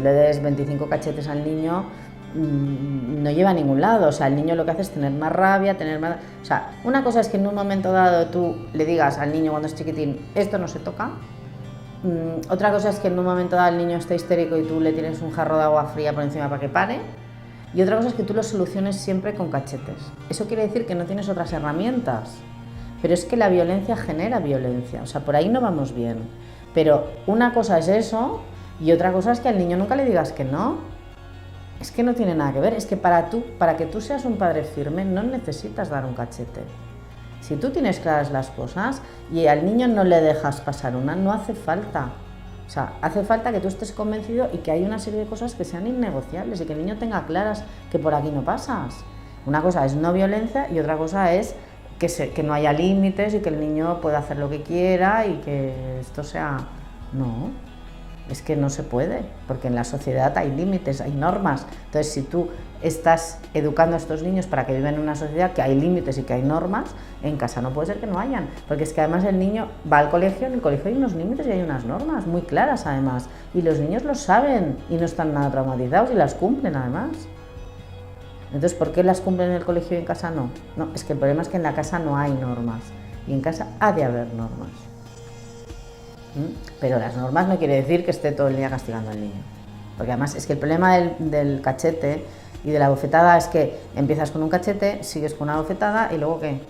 le des 25 cachetes al niño, no lleva a ningún lado. O sea, el niño lo que hace es tener más rabia, tener más... O sea, una cosa es que en un momento dado tú le digas al niño cuando es chiquitín, esto no se toca. Otra cosa es que en un momento dado el niño está histérico y tú le tienes un jarro de agua fría por encima para que pare. Y otra cosa es que tú lo soluciones siempre con cachetes. Eso quiere decir que no tienes otras herramientas. Pero es que la violencia genera violencia. O sea, por ahí no vamos bien. Pero una cosa es eso y otra cosa es que al niño nunca le digas que no. Es que no tiene nada que ver. Es que para que tú seas un padre firme no necesitas dar un cachete. Si tú tienes claras las cosas y al niño no le dejas pasar una, no hace falta. O sea, hace falta que tú estés convencido y que hay una serie de cosas que sean innegociables y que el niño tenga claras que por aquí no pasas. Una cosa es no violencia y otra cosa es que no haya límites y que el niño pueda hacer lo que quiera y que esto sea... No, es que no se puede, porque en la sociedad hay límites, hay normas. Entonces, si tú estás educando a estos niños para que vivan en una sociedad que hay límites y que hay normas, en casa no puede ser que no hayan, porque es que además el niño va al colegio, en el colegio hay unos límites y hay unas normas muy claras además, y los niños lo saben y no están nada traumatizados y las cumplen además. Entonces, ¿por qué las cumplen en el colegio y en casa no? No, es que el problema es que en la casa no hay normas y en casa ha de haber normas. Pero las normas no quiere decir que esté todo el día castigando al niño, porque además es que el problema del cachete y de la bofetada es que empiezas con un cachete, sigues con una bofetada y luego ¿qué?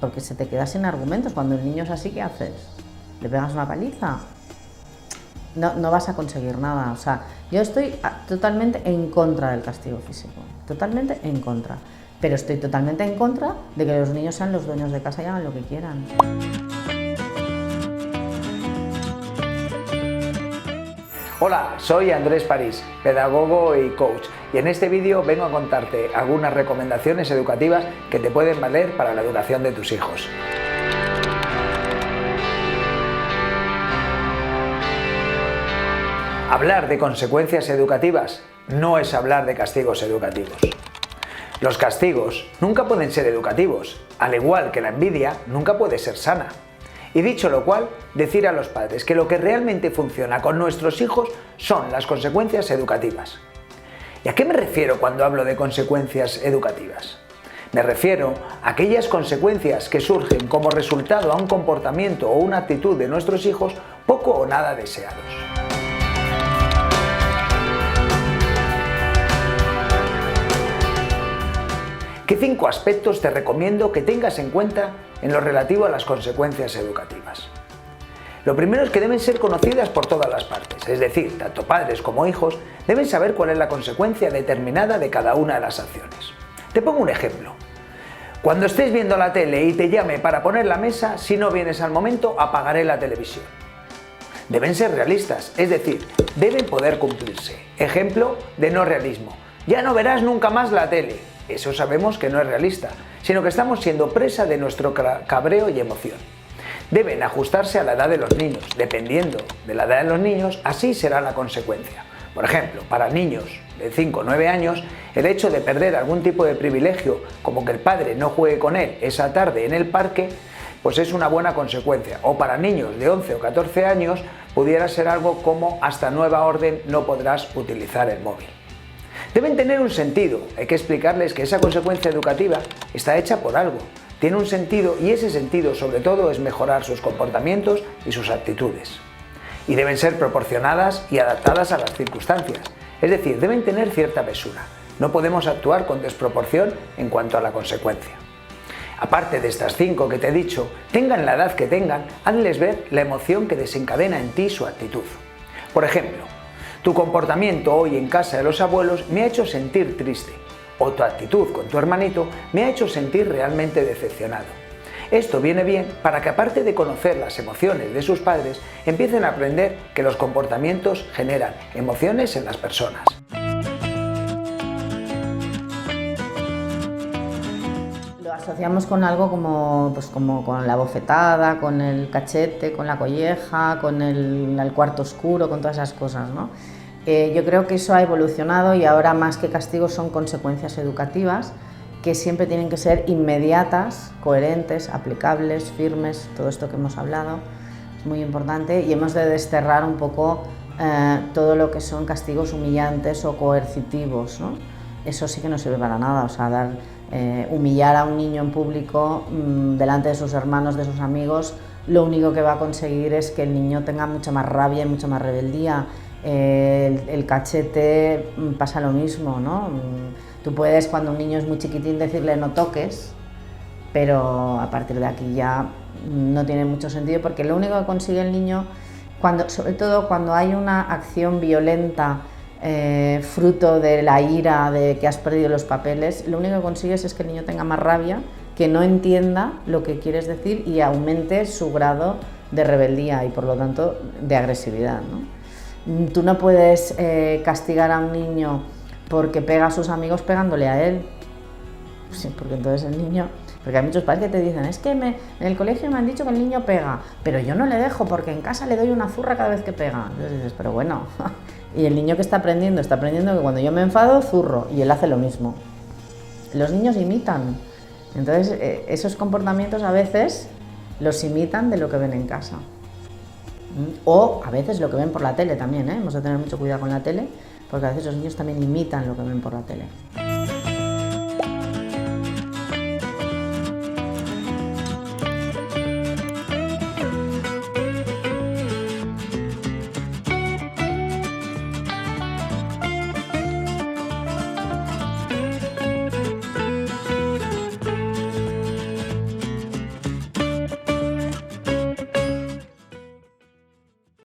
Porque se te queda sin argumentos. Cuando el niño es así, ¿qué haces? ¿Le pegas una paliza? No vas a conseguir nada. O sea, yo estoy totalmente en contra del castigo físico, totalmente en contra, pero estoy totalmente en contra de que los niños sean los dueños de casa y hagan lo que quieran. Hola, soy Andrés París, pedagogo y coach, y en este vídeo vengo a contarte algunas recomendaciones educativas que te pueden valer para la educación de tus hijos. Hablar de consecuencias educativas no es hablar de castigos educativos. Los castigos nunca pueden ser educativos, al igual que la envidia nunca puede ser sana. Y dicho lo cual, decir a los padres que lo que realmente funciona con nuestros hijos son las consecuencias educativas. ¿Y a qué me refiero cuando hablo de consecuencias educativas? Me refiero a aquellas consecuencias que surgen como resultado a un comportamiento o una actitud de nuestros hijos poco o nada deseados. ¿Qué 5 aspectos te recomiendo que tengas en cuenta en lo relativo a las consecuencias educativas? Lo primero es que deben ser conocidas por todas las partes, es decir, tanto padres como hijos deben saber cuál es la consecuencia determinada de cada una de las acciones. Te pongo un ejemplo. Cuando estés viendo la tele y te llame para poner la mesa, si no vienes al momento, apagaré la televisión. Deben ser realistas, es decir, deben poder cumplirse. Ejemplo de no realismo. Ya no verás nunca más la tele. Eso sabemos que no es realista, sino que estamos siendo presa de nuestro cabreo y emoción. Deben ajustarse a la edad de los niños. Dependiendo de la edad de los niños, así será la consecuencia. Por ejemplo, para niños de 5 o 9 años, el hecho de perder algún tipo de privilegio, como que el padre no juegue con él esa tarde en el parque, pues es una buena consecuencia. O para niños de 11 o 14 años, pudiera ser algo como hasta nueva orden no podrás utilizar el móvil. Deben tener un sentido, hay que explicarles que esa consecuencia educativa está hecha por algo, tiene un sentido y ese sentido sobre todo es mejorar sus comportamientos y sus actitudes. Y deben ser proporcionadas y adaptadas a las circunstancias, es decir, deben tener cierta mesura, no podemos actuar con desproporción en cuanto a la consecuencia. Aparte de estas 5 que te he dicho, tengan la edad que tengan, hazles ver la emoción que desencadena en ti su actitud. Por ejemplo, tu comportamiento hoy en casa de los abuelos me ha hecho sentir triste, o tu actitud con tu hermanito me ha hecho sentir realmente decepcionado. Esto viene bien para que, aparte de conocer las emociones de sus padres, empiecen a aprender que los comportamientos generan emociones en las personas. Lo asociamos con algo como con la bofetada, con el cachete, con la colleja, con el cuarto oscuro, con todas esas cosas, ¿no? Yo creo que eso ha evolucionado y ahora más que castigos son consecuencias educativas que siempre tienen que ser inmediatas, coherentes, aplicables, firmes, todo esto que hemos hablado es muy importante y hemos de desterrar un poco todo lo que son castigos humillantes o coercitivos, ¿no? Eso sí que no sirve para nada, o sea, humillar a un niño en público delante de sus hermanos, de sus amigos, lo único que va a conseguir es que el niño tenga mucha más rabia y mucha más rebeldía. El cachete pasa lo mismo, ¿no? Tú puedes, cuando un niño es muy chiquitín, decirle no toques, pero a partir de aquí ya no tiene mucho sentido, porque lo único que consigue el niño, sobre todo cuando hay una acción violenta, fruto de la ira de que has perdido los papeles, lo único que consigues es que el niño tenga más rabia, que no entienda lo que quieres decir y aumente su grado de rebeldía y por lo tanto de agresividad, ¿no? Tú no puedes castigar a un niño porque pega a sus amigos pegándole a él, sí, porque entonces el niño... Porque hay muchos padres que te dicen, es que en el colegio me han dicho que el niño pega, pero yo no le dejo porque en casa le doy una zurra cada vez que pega. Entonces dices, pero bueno, y el niño que está aprendiendo que cuando yo me enfado, zurro, y él hace lo mismo. Los niños imitan, entonces esos comportamientos a veces los imitan de lo que ven en casa. O a veces lo que ven por la tele también, ¿eh? Hemos de tener mucho cuidado con la tele, porque a veces los niños también imitan lo que ven por la tele.